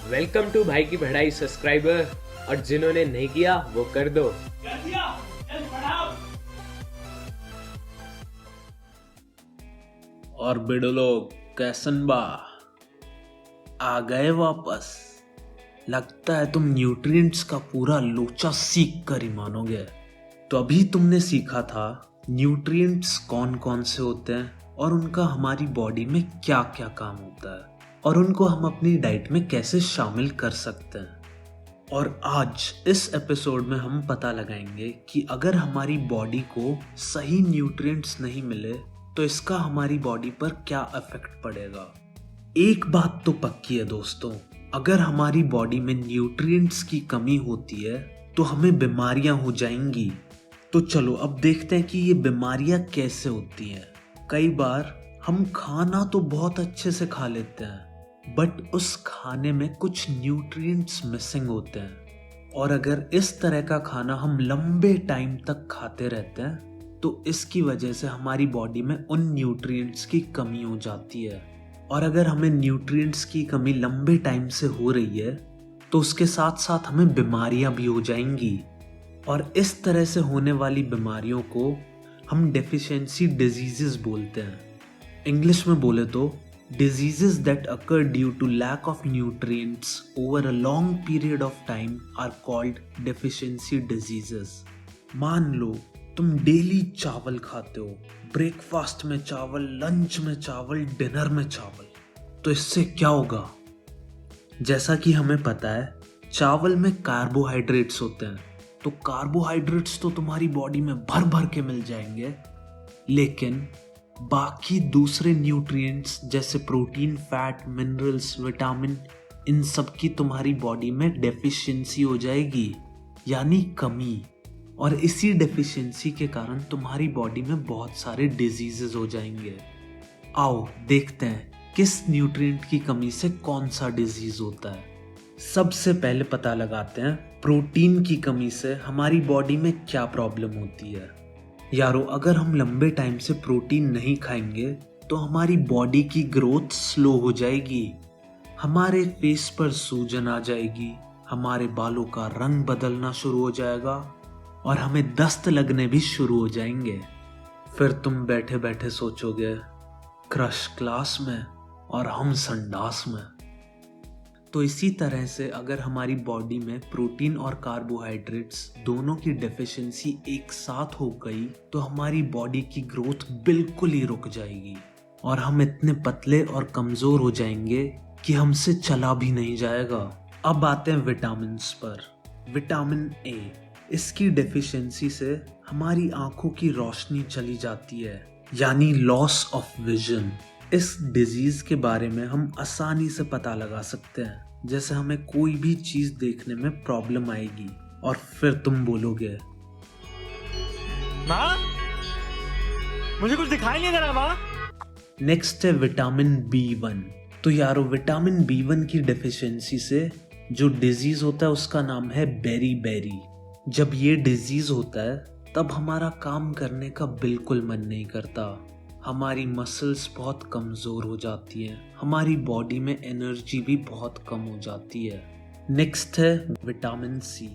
Welcome to भाई की पढ़ाई सब्सक्राइबर, और जिन्होंने नहीं किया वो कर दो। और बिडलो कैसन बा आ गए वापस। लगता है तुम न्यूट्रिएंट्स का पूरा लोचा सीख कर ही मानोगे। तो अभी तुमने सीखा था न्यूट्रिएंट्स कौन कौन से होते हैं और उनका हमारी बॉडी में क्या क्या काम होता है और उनको हम अपनी डाइट में कैसे शामिल कर सकते हैं। और आज इस एपिसोड में हम पता लगाएंगे कि अगर हमारी बॉडी को सही न्यूट्रिएंट्स नहीं मिले तो इसका हमारी बॉडी पर क्या इफेक्ट पड़ेगा। एक बात तो पक्की है दोस्तों, अगर हमारी बॉडी में न्यूट्रिएंट्स की कमी होती है तो हमें बीमारियां हो जाएंगी। तो चलो अब देखते हैं कि ये बीमारियां कैसे होती हैं। कई बार हम खाना तो बहुत अच्छे से खा लेते हैं बट उस खाने में कुछ न्यूट्रिएंट्स मिसिंग होते हैं, और अगर इस तरह का खाना हम लंबे टाइम तक खाते रहते हैं तो इसकी वजह से हमारी बॉडी में उन न्यूट्रिएंट्स की कमी हो जाती है। और अगर हमें न्यूट्रिएंट्स की कमी लंबे टाइम से हो रही है तो उसके साथ साथ हमें बीमारियां भी हो जाएंगी। और इस तरह से होने वाली बीमारियों को हम डेफिशिएंसी डिजीजेस बोलते हैं। इंग्लिश में बोले तो diseases that occur due to lack of nutrients over a long period of time are called deficiency diseases। मान लो तुम डेली चावल खाते हो, ब्रेकफास्ट में चावल, लंच में चावल, डिनर में चावल, तो इससे क्या होगा। जैसा कि हमें पता है चावल में कार्बोहाइड्रेट्स होते हैं, तो कार्बोहाइड्रेट्स तो तुम्हारी बॉडी में भर भर के मिल जाएंगे, लेकिन बाकी दूसरे न्यूट्रिएंट्स जैसे प्रोटीन, फैट, मिनरल्स, विटामिन, इन सब की तुम्हारी बॉडी में डेफिशिएंसी हो जाएगी, यानी कमी। और इसी डेफिशिएंसी के कारण तुम्हारी बॉडी में बहुत सारे डिजीजेस हो जाएंगे। आओ देखते हैं किस न्यूट्रिएंट की कमी से कौन सा डिजीज होता है। सबसे पहले पता लगाते हैं प्रोटीन की कमी से हमारी बॉडी में क्या प्रॉब्लम होती है। यारो अगर हम लंबे टाइम से प्रोटीन नहीं खाएंगे तो हमारी बॉडी की ग्रोथ स्लो हो जाएगी, हमारे फेस पर सूजन आ जाएगी, हमारे बालों का रंग बदलना शुरू हो जाएगा और हमें दस्त लगने भी शुरू हो जाएंगे। फिर तुम बैठे बैठे सोचोगे क्रश क्लास में और हम संडास में। तो इसी तरह से अगर हमारी बॉडी में प्रोटीन और कार्बोहाइड्रेट्स दोनों की डेफिशिएंसी एक साथ हो गई तो हमारी बॉडी की ग्रोथ बिल्कुल ही रुक जाएगी और हम इतने पतले और कमजोर हो जाएंगे कि हमसे चला भी नहीं जाएगा। अब आते हैं विटामिन्स पर। विटामिन ए, इसकी डेफिशिएंसी से हमारी आंखों की रोशनी चली जाती है, यानी लॉस ऑफ विजन। इस डिजीज के बारे में हम आसानी से पता लगा सकते हैं, जैसे हमें कोई भी चीज देखने में प्रॉब्लम आएगी और फिर तुम बोलोगे माँ मुझे कुछ दिखाई नहीं दे रहा माँ। नेक्स्ट है विटामिन B1। तो यारो विटामिन B1 की डेफिशिएंसी से जो डिजीज होता है उसका नाम है बेरी बेरी। जब ये डिजीज होता है तब हमारा काम करने का बिल्कुल मन नहीं करता, हमारी मसल्स बहुत कमज़ोर हो जाती हैं, हमारी बॉडी में एनर्जी भी बहुत कम हो जाती है। नेक्स्ट है विटामिन सी।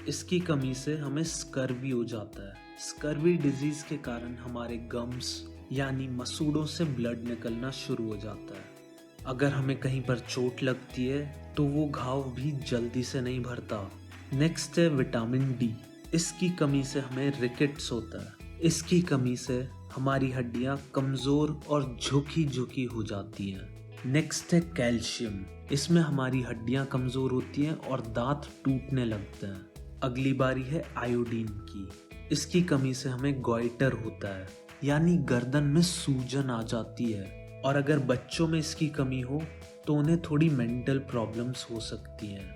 इसकी कमी से हमें स्कर्वी हो जाता है। स्कर्वी डिजीज़ के कारण हमारे गम्स यानी मसूड़ों से ब्लड निकलना शुरू हो जाता है। अगर हमें कहीं पर चोट लगती है तो वो घाव भी जल्दी से नहीं भरता। नेक्स्ट है विटामिन डी। इसकी कमी से हमें रिकेट्स होता है। इसकी कमी से हमारी हड्डियां कमजोर और झुकी झुकी हो जाती हैं। नेक्स्ट है कैल्शियम। इसमें हमारी हड्डियां कमजोर होती हैं और दांत टूटने लगते हैं। अगली बारी है आयोडीन की। इसकी कमी से हमें गॉइटर होता है, यानी गर्दन में सूजन आ जाती है। और अगर बच्चों में इसकी कमी हो तो उन्हें थोड़ी मेंटल प्रॉब्लम्स हो सकती हैं।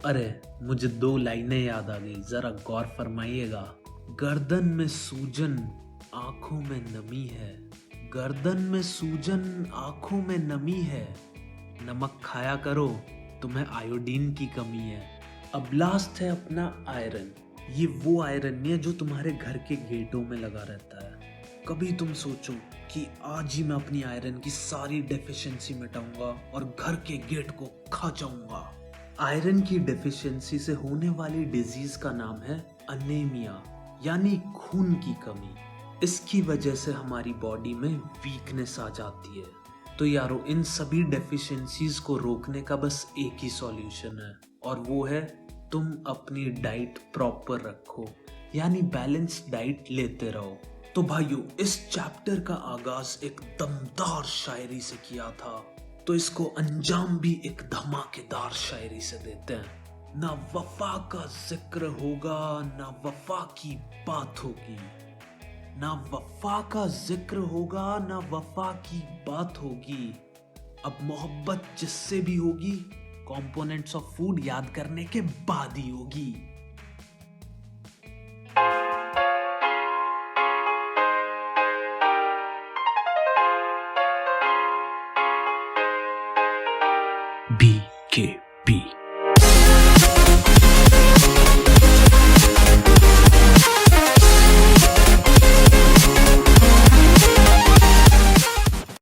अरे मुझे 2 लाइनें याद आ गई, जरा गौर फरमाइएगा। गर्दन में सूजन, आंखों में नमी है। गर्दन में सूजन, आंखों में नमी है। नमक खाया करो, तुम्हें आयोडीन की कमी है। अब लास्ट है अपना आयरन। ये वो आयरन नहीं है जो तुम्हारे घर के गेटों में लगा रहता है। कभी तुम सोचो कि आज ही मैं अपनी आयरन की सारी डेफिशिएंसी मिटाऊंगा और घर के गेट को खा जाऊंगा। आयरन की डेफिशिएंसी से होने वाली डिजीज का नाम है अनेमिया, यानी खून की कमी। इसकी वजह से हमारी बॉडी में वीकनेस आ जाती है। तो यारो, इन सभी डेफिशिएंसीज को रोकने का बस एक ही सॉल्यूशन है, और वो है तुम अपनी डाइट प्रॉपर रखो, यानी बैलेंस डाइट लेते रहो। तो भाइयों, इस चैप्टर का आगाज एक दमदार शायरी से किया था, तो इसको अंजाम भी एक धमाकेदार शायरी से देते हैं। ना वफा का जिक्र होगा, ना वफा की बात होगी, ना वफा का जिक्र होगा, ना वफा की बात होगी। अब मोहब्बत जिससे भी होगी, कंपोनेंट्स ऑफ फूड याद करने के बाद ही होगी। BKB